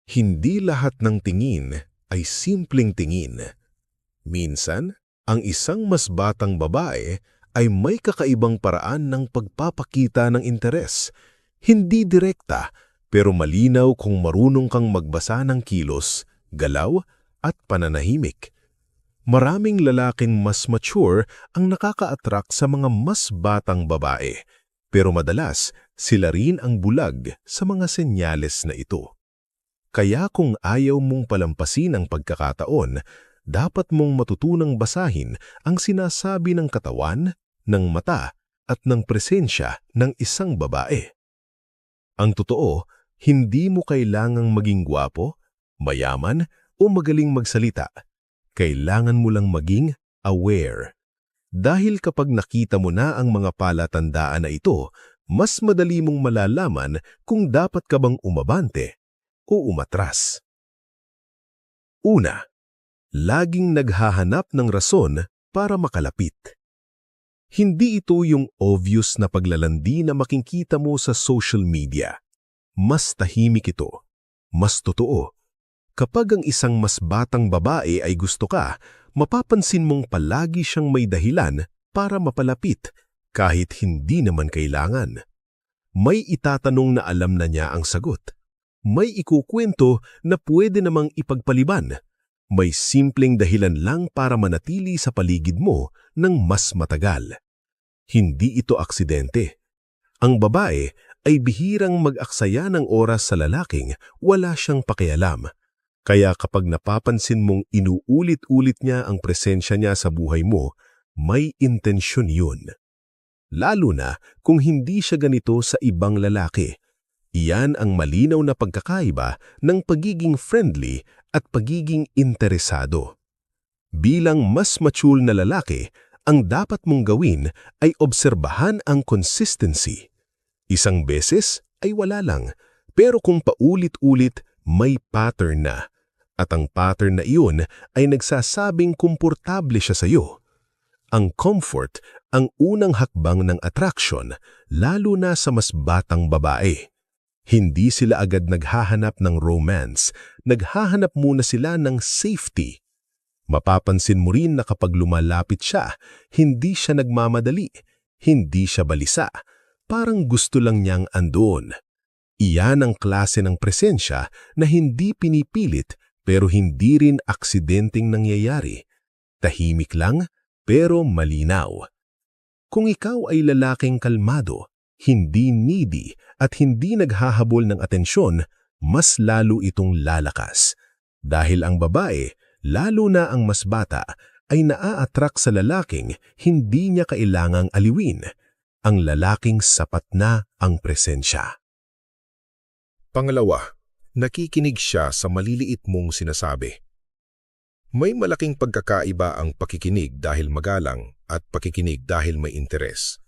Hindi lahat ng tingin ay simpleng tingin. Minsan, ang isang mas batang babae ay may kakaibang paraan ng pagpapakita ng interes. Hindi direkta, pero malinaw kung marunong kang magbasa ng kilos, galaw, at pananahimik. Maraming lalaking mas mature ang nakaka-attract sa mga mas batang babae, pero madalas sila rin ang bulag sa mga senyales na ito. Kaya kung ayaw mong palampasin ang pagkakataon, dapat mong matutunang basahin ang sinasabi ng katawan, ng mata, at ng presensya ng isang babae. Ang totoo, hindi mo kailangang maging gwapo, mayaman, o magaling magsalita. Kailangan mo lang maging aware. Dahil kapag nakita mo na ang mga palatandaan na ito, mas madali mong malalaman kung dapat ka bang umabante o umatras. Una, laging naghahanap ng rason para makalapit. Hindi ito yung obvious na paglalandi na makikita mo sa social media. Mas tahimik ito. Mas totoo. Kapag ang isang mas batang babae ay gusto ka, mapapansin mong palagi siyang may dahilan para mapalapit kahit hindi naman kailangan. May itatanong na alam na niya ang sagot. May ikukwento na pwede namang ipagpaliban. May simpleng dahilan lang para manatili sa paligid mo ng mas matagal. Hindi ito aksidente. Ang babae ay bihirang mag-aksaya ng oras sa lalaking wala siyang pakialam. Kaya kapag napapansin mong inuulit-ulit niya ang presensya niya sa buhay mo, may intensyon yun. Lalo na kung hindi siya ganito sa ibang lalaki. Iyan ang malinaw na pagkakaiba ng pagiging friendly at pagiging interesado. Bilang mas mature na lalaki, ang dapat mong gawin ay obserbahan ang consistency. Isang beses ay wala lang, pero kung paulit-ulit, may pattern na. At ang pattern na iyon ay nagsasabing komportable siya sa iyo. Ang comfort ang unang hakbang ng attraction, lalo na sa mas batang babae. Hindi sila agad naghahanap ng romance, naghahanap muna sila ng safety. Mapapansin mo rin na kapag lumalapit siya, hindi siya nagmamadali, hindi siya balisa, parang gusto lang niyang andoon. Iyan ang klase ng presensya na hindi pinipilit pero hindi rin aksidenteng nangyayari. Tahimik lang pero malinaw. Kung ikaw ay lalaking kalmado, hindi needy at hindi naghahabol ng atensyon, mas lalo itong lalakas. Dahil ang babae, lalo na ang mas bata, ay naa-attract sa lalaking hindi niya kailangang aliwin. Ang lalaking sapat na ang presensya. Pangalawa, nakikinig siya sa maliliit mong sinasabi. May malaking pagkakaiba ang pakikinig dahil magalang at pakikinig dahil may interes.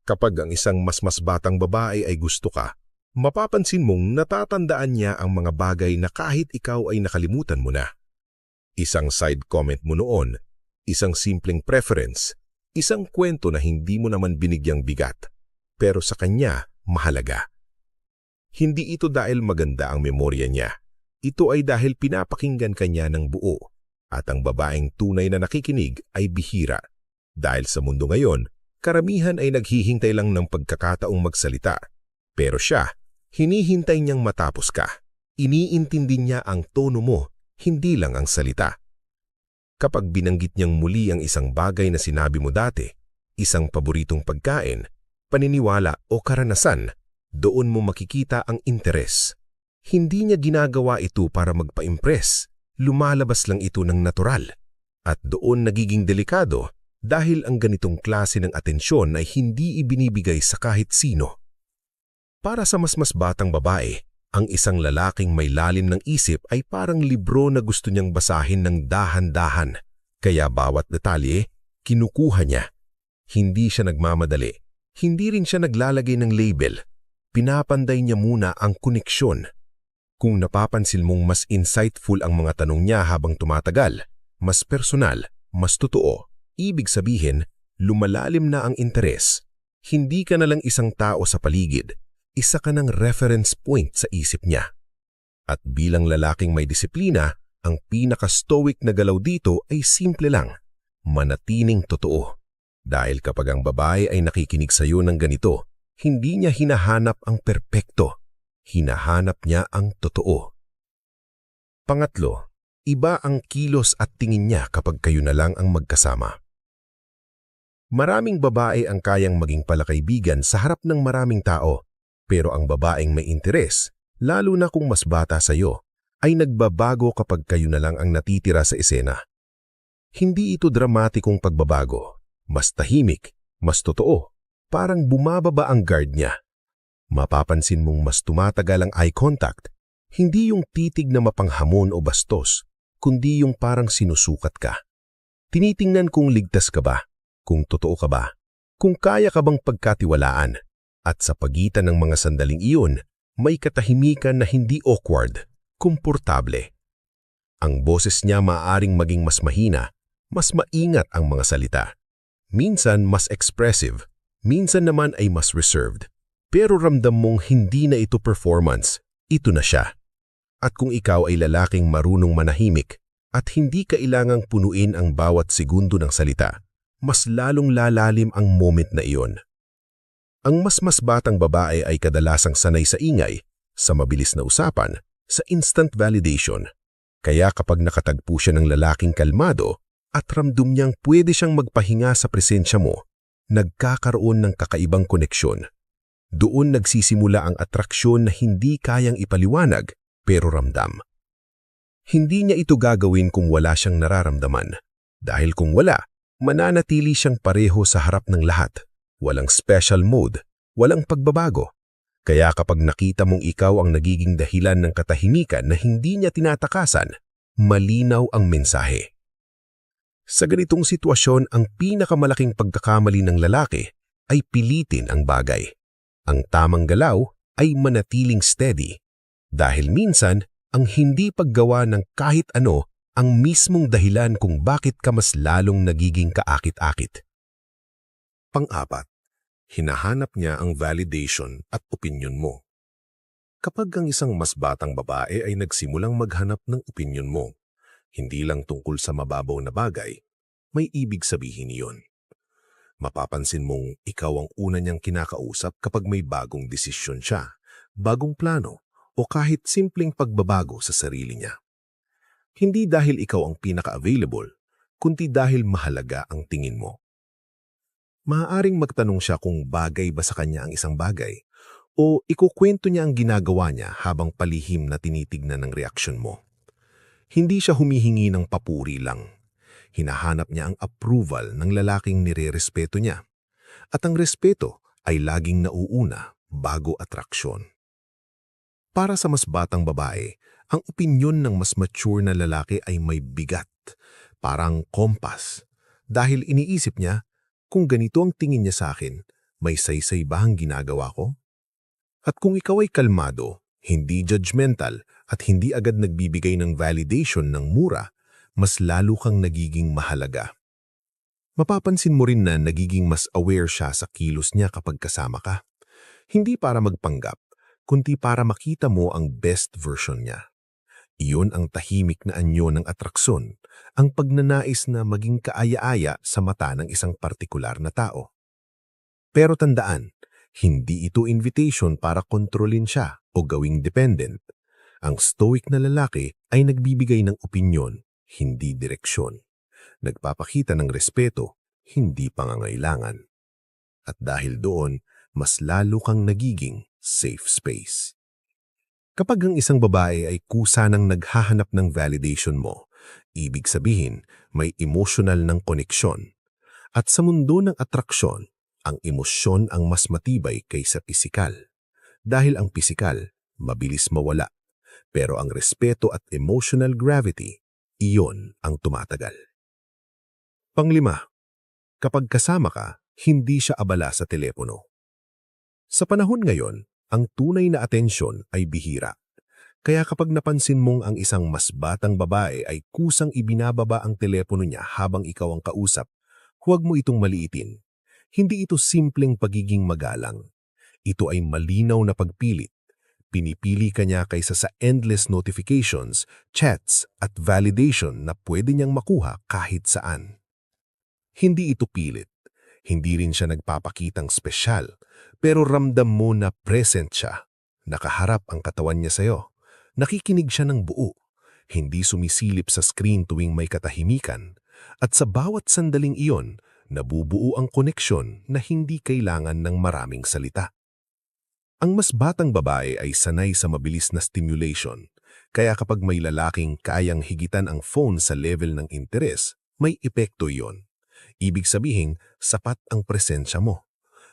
Kapag ang isang mas batang babae ay gusto ka, mapapansin mong natatandaan niya ang mga bagay na kahit ikaw ay nakalimutan mo na. Isang side comment mo noon, isang simpleng preference, isang kwento na hindi mo naman binigyang bigat, pero sa kanya mahalaga. Hindi ito dahil maganda ang memorya niya. Ito ay dahil pinapakinggan kanya ng buo, at ang babaeng tunay na nakikinig ay bihira. Dahil sa mundo ngayon, karamihan ay naghihintay lang ng pagkakataong magsalita. Pero siya, hinihintay niyang matapos ka. Iniintindi niya ang tono mo, hindi lang ang salita. Kapag binanggit niyang muli ang isang bagay na sinabi mo dati, isang paboritong pagkain, paniniwala o karanasan, doon mo makikita ang interes. Hindi niya ginagawa ito para magpa-impress, lumalabas lang ito ng natural. At doon nagiging delikado dahil ang ganitong klase ng atensyon ay hindi ibinibigay sa kahit sino. Para sa mas batang babae, ang isang lalaking may lalim ng isip ay parang libro na gusto niyang basahin ng dahan-dahan. Kaya bawat detalye, kinukuha niya. Hindi siya nagmamadali. Hindi rin siya naglalagay ng label. Pinapanday niya muna ang koneksyon. Kung napapansin mong mas insightful ang mga tanong niya habang tumatagal, mas personal, mas totoo, ibig sabihin, lumalalim na ang interes. Hindi ka na lang isang tao sa paligid, isa ka ng reference point sa isip niya. At bilang lalaking may disiplina, ang pinaka-stoic na galaw dito ay simple lang, manatiling totoo. Dahil kapag ang babae ay nakikinig sa iyo ng ganito, hindi niya hinahanap ang perpekto, hinahanap niya ang totoo. Pangatlo, iba ang kilos at tingin niya kapag kayo na lang ang magkasama. Maraming babae ang kayang maging palakaibigan sa harap ng maraming tao, pero ang babaeng may interes, lalo na kung mas bata sa iyo, ay nagbabago kapag kayo na lang ang natitira sa eksena. Hindi ito dramatikong pagbabago, mas tahimik, mas totoo, parang bumababa ang guard niya. Mapapansin mong mas tumatagal ang eye contact, hindi yung titig na mapanghamon o bastos, kundi yung parang sinusukat ka. Tinitingnan kung ligtas ka ba, kung totoo ka ba, kung kaya ka bang pagkatiwalaan, at sa pagitan ng mga sandaling iyon, may katahimikan na hindi awkward, komportable. Ang boses niya maaaring maging mas mahina, mas maingat ang mga salita. Minsan mas expressive, minsan naman ay mas reserved. Pero ramdam mong hindi na ito performance, ito na siya. At kung ikaw ay lalaking marunong manahimik at hindi kailangang punuin ang bawat segundo ng salita, mas lalong lalalim ang moment na iyon. Ang mas batang babae ay kadalasang sanay sa ingay, sa mabilis na usapan, sa instant validation. Kaya kapag nakatagpo siya ng lalaking kalmado at ramdam niyang pwede siyang magpahinga sa presensya mo, nagkakaroon ng kakaibang koneksyon. Doon nagsisimula ang atraksyon na hindi kayang ipaliwanag pero ramdam. Hindi niya ito gagawin kung wala siyang nararamdaman. Dahil kung wala, mananatili siyang pareho sa harap ng lahat. Walang special mode, walang pagbabago. Kaya kapag nakita mong ikaw ang nagiging dahilan ng katahimikan na hindi niya tinatakasan, malinaw ang mensahe. Sa ganitong sitwasyon, ang pinakamalaking pagkakamali ng lalaki ay pilitin ang bagay. Ang tamang galaw ay manatiling steady. Dahil minsan, ang hindi paggawa ng kahit ano ang mismong dahilan kung bakit ka mas lalong nagiging kaakit-akit. Pang-apat, hinahanap niya ang validation at opinyon mo. Kapag ang isang mas batang babae ay nagsimulang maghanap ng opinyon mo, hindi lang tungkol sa mababaw na bagay, may ibig sabihin iyon. Mapapansin mong ikaw ang una niyang kinakausap kapag may bagong desisyon siya, bagong plano, o kahit simpleng pagbabago sa sarili niya. Hindi dahil ikaw ang pinaka-available, kundi dahil mahalaga ang tingin mo. Maaaring magtanong siya kung bagay ba sa kanya ang isang bagay, o ikukwento niya ang ginagawa niya habang palihim na tinitignan ng reaksyon mo. Hindi siya humihingi ng papuri lang. Hinahanap niya ang approval ng lalaking nire-respeto niya. At ang respeto ay laging nauuna bago atraksyon. Para sa mas batang babae, ang opinyon ng mas mature na lalaki ay may bigat, parang kompas. Dahil iniisip niya, kung ganito ang tingin niya sa akin, may saysay ba ang ginagawa ko? At kung ikaw ay kalmado, hindi judgmental, at hindi agad nagbibigay ng validation ng mura, mas lalo kang nagiging mahalaga. Mapapansin mo rin na nagiging mas aware siya sa kilos niya kapag kasama ka. Hindi para magpanggap, kundi para makita mo ang best version niya. Iyon ang tahimik na anyo ng atraksyon, ang pagnanais na maging kaaya-aya sa mata ng isang partikular na tao. Pero tandaan, hindi ito invitation para kontrolin siya o gawing dependent. Ang stoic na lalaki ay nagbibigay ng opinyon, hindi direksyon. Nagpapakita ng respeto, hindi pangangailangan. At dahil doon, mas lalo kang nagiging safe space. Kapag ang isang babae ay kusa ng naghahanap ng validation mo, ibig sabihin may emotional ng koneksyon. At sa mundo ng atraksyon, ang emosyon ang mas matibay kaysa pisikal. Dahil ang pisikal, mabilis mawala. Pero ang respeto at emotional gravity, iyon ang tumatagal. Panglima, kapag kasama ka, hindi siya abala sa telepono. Sa panahon ngayon, ang tunay na atensyon ay bihira. Kaya kapag napansin mong ang isang mas batang babae ay kusang ibinababa ang telepono niya habang ikaw ang kausap, huwag mo itong maliitin. Hindi ito simpleng pagiging magalang. Ito ay malinaw na pagpilit. Pinipili ka niya kaysa sa endless notifications, chats at validation na pwede niyang makuha kahit saan. Hindi ito pilit. Hindi rin siya nagpapakitang spesyal, pero ramdam mo na present siya. Nakaharap ang katawan niya sa'yo. Nakikinig siya ng buo. Hindi sumisilip sa screen tuwing may katahimikan. At sa bawat sandaling iyon, nabubuo ang koneksyon na hindi kailangan ng maraming salita. Ang mas batang babae ay sanay sa mabilis na stimulation, kaya kapag may lalaking kayang higitan ang phone sa level ng interes, may epekto iyon. Ibig sabihin, sapat ang presensya mo.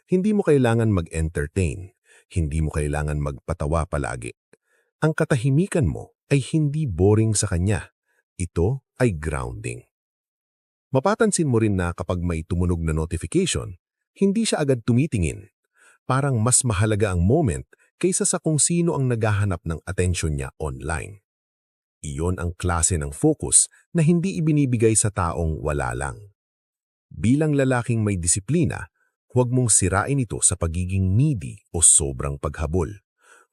Hindi mo kailangan mag-entertain, hindi mo kailangan magpatawa palagi. Ang katahimikan mo ay hindi boring sa kanya. Ito ay grounding. Mapapansin mo rin na kapag may tumunog na notification, hindi siya agad tumitingin. Parang mas mahalaga ang moment kaysa sa kung sino ang naghahanap ng atensyon niya online. Iyon ang klase ng focus na hindi ibinibigay sa taong wala lang. Bilang lalaking may disiplina, huwag mong sirain ito sa pagiging needy o sobrang paghabol.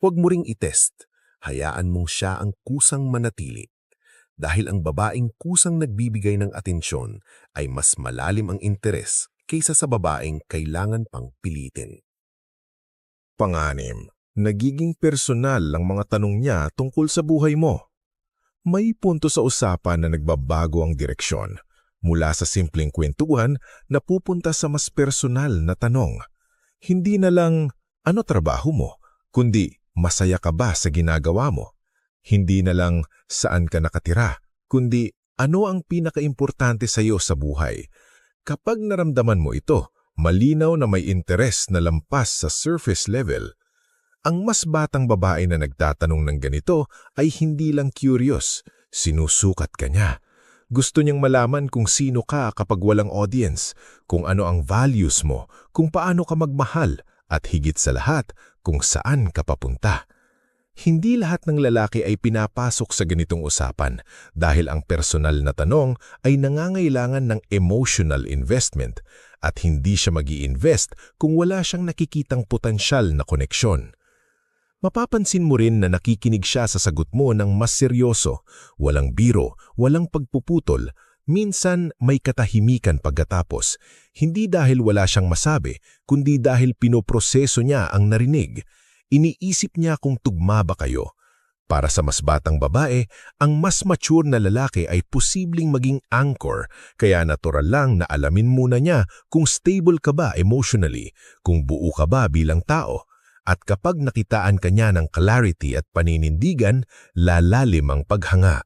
Huwag mo ring itest, hayaan mong siya ang kusang manatili. Dahil ang babaeng kusang nagbibigay ng atensyon ay mas malalim ang interes kaysa sa babaeng kailangan pang pilitin. Panganim, nagiging personal ang mga tanong niya tungkol sa buhay mo. May punto sa usapan na nagbabago ang direksyon, mula sa simpleng kwentuhan na pupunta sa mas personal na tanong. Hindi na lang, ano trabaho mo, kundi masaya ka ba sa ginagawa mo? Hindi na lang, saan ka nakatira, kundi ano ang pinakaimportante sa iyo sa buhay? Kapag naramdaman mo ito, malinaw na may interes na lampas sa surface level. Ang mas batang babae na nagtatanong ng ganito ay hindi lang curious, sinusukat ka niya. Gusto niyang malaman kung sino ka kapag walang audience, kung ano ang values mo, kung paano ka magmahal, at higit sa lahat, kung saan ka papunta. Hindi lahat ng lalaki ay pinapasok sa ganitong usapan dahil ang personal na tanong ay nangangailangan ng emotional investment at hindi siya mag-i-invest kung wala siyang nakikitang potensyal na koneksyon. Mapapansin mo rin na nakikinig siya sa sagot mo ng mas seryoso, walang biro, walang pagpuputol, minsan may katahimikan pagkatapos, hindi dahil wala siyang masabi, kundi dahil pinoproseso niya ang narinig. Iniisip niya kung tugma ba kayo. Para sa mas batang babae, ang mas mature na lalaki ay posibleng maging anchor, kaya natural lang na alamin muna niya kung stable ka ba emotionally, kung buo ka ba bilang tao. At kapag nakitaan ka niya ng clarity at paninindigan, lalalim ang paghanga.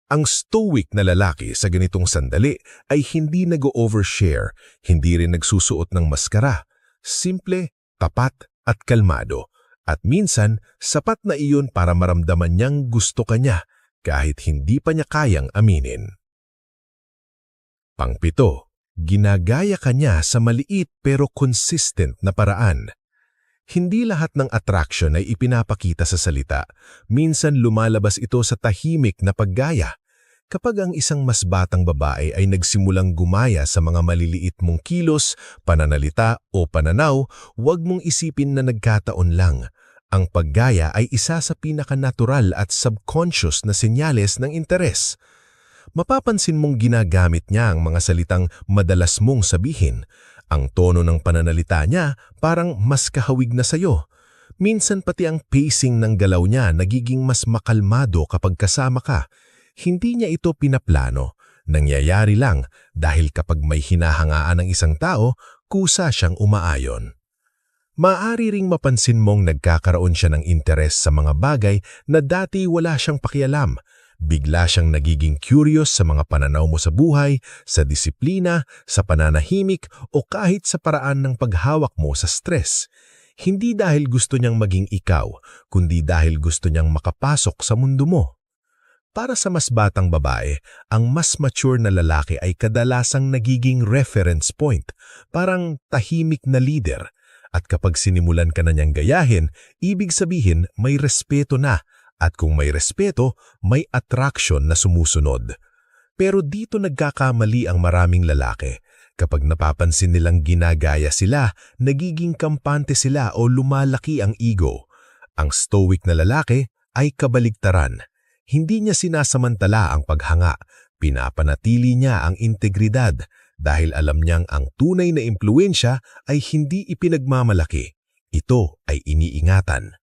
Ang stoic na lalaki sa ganitong sandali ay hindi nag-overshare, hindi rin nagsusuot ng maskara. Simple, tapat at kalmado. At minsan, sapat na iyon para maramdaman niyang gusto ka niya kahit hindi pa niya kayang aminin. Pangpito, ginagaya ka niya sa maliit pero consistent na paraan. Hindi lahat ng attraction ay ipinapakita sa salita. Minsan lumalabas ito sa tahimik na paggaya. Kapag ang isang mas batang babae ay nagsimulang gumaya sa mga maliliit mong kilos, pananalita o pananaw, huwag mong isipin na nagkataon lang. Ang paggaya ay isa sa pinakanatural at subconscious na senyales ng interes. Mapapansin mong ginagamit niya ang mga salitang madalas mong sabihin. Ang tono ng pananalita niya parang mas kahawig na sayo. Minsan pati ang pacing ng galaw niya nagiging mas makalmado kapag kasama ka. Hindi niya ito pinaplano. Nangyayari lang dahil kapag may hinahangaan ng isang tao, kusa siyang umaayon. Maaari ring mapansin mong nagkakaroon siya ng interes sa mga bagay na dati wala siyang pakialam. Bigla siyang nagiging curious sa mga pananaw mo sa buhay, sa disiplina, sa pananahimik o kahit sa paraan ng paghawak mo sa stress. Hindi dahil gusto niyang maging ikaw, kundi dahil gusto niyang makapasok sa mundo mo. Para sa mas batang babae, ang mas mature na lalaki ay kadalasang nagiging reference point, parang tahimik na leader. At kapag sinimulan ka na niyang gayahin, ibig sabihin may respeto na. At kung may respeto, may attraction na sumusunod. Pero dito nagkakamali ang maraming lalaki. Kapag napapansin nilang ginagaya sila, nagiging kampante sila o lumalaki ang ego. Ang stoic na lalaki ay kabaligtaran. Hindi niya sinasamantala ang paghanga, pinapanatili niya ang integridad dahil alam niyang ang tunay na impluwensya ay hindi ipinagmamalaki. Ito ay iniingatan.